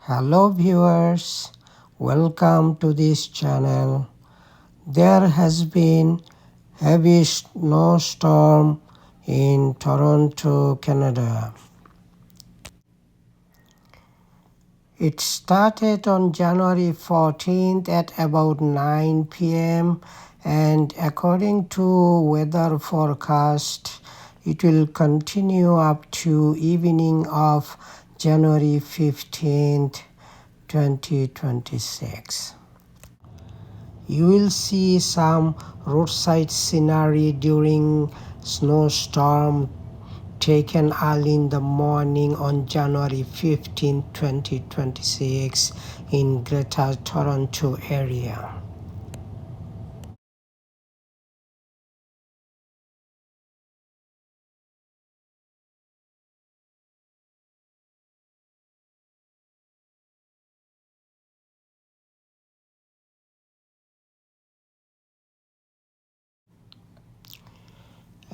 Hello viewers, welcome to this channel. There has been heavy snowstorm in Toronto, Canada. It started on January 14th at about 9 p.m. and according to weather forecast, it will continue up to evening of January 15th, 2026. You will see some roadside scenery during snowstorm taken early in the morning on January 15, 2026 in Greater Toronto area.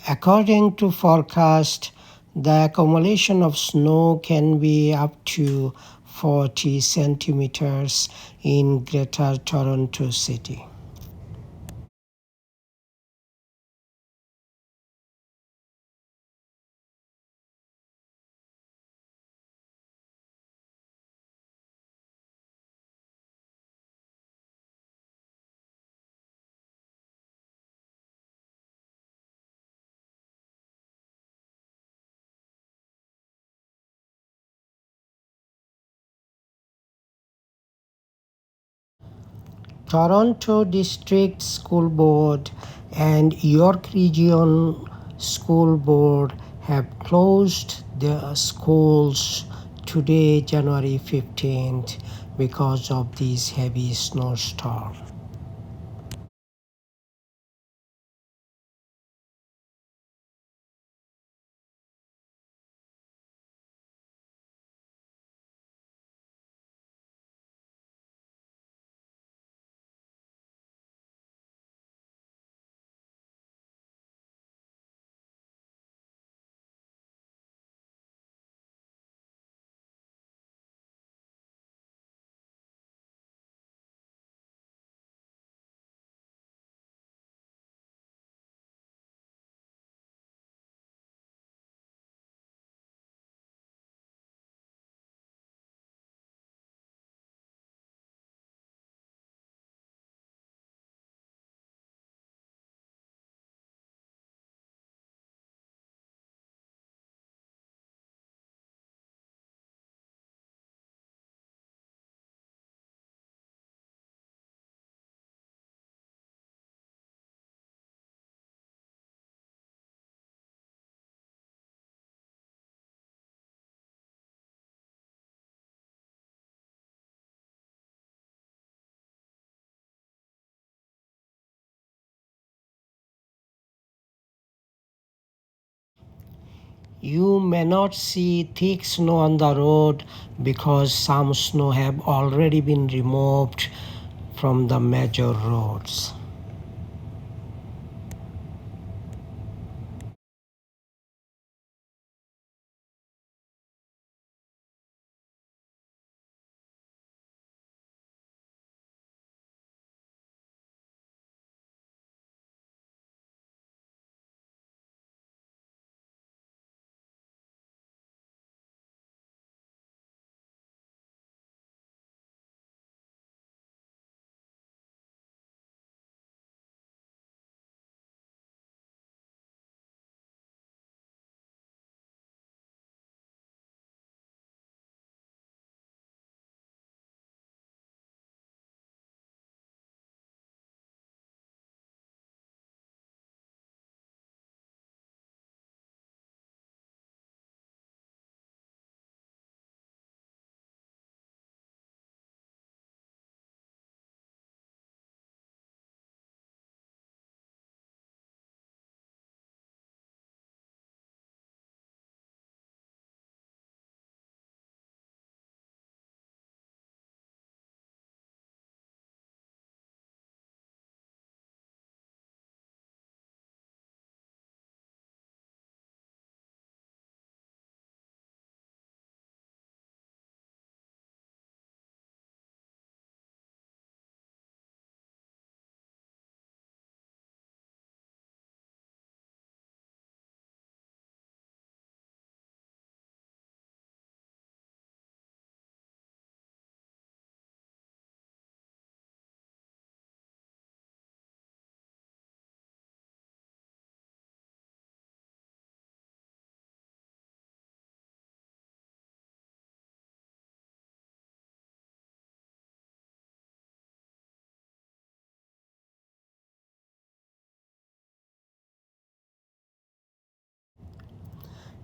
According to forecast, the accumulation of snow can be up to 40 centimeters in Greater Toronto City. Toronto District School Board and York Region School Board have closed their schools today, January 15th, because of this heavy snowstorm. You may not see thick snow on the road because some snow have already been removed from the major roads.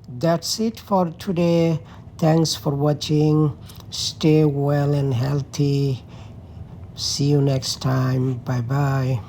That's it for today. Thanks for watching. Stay well and healthy. See you next time. Bye bye.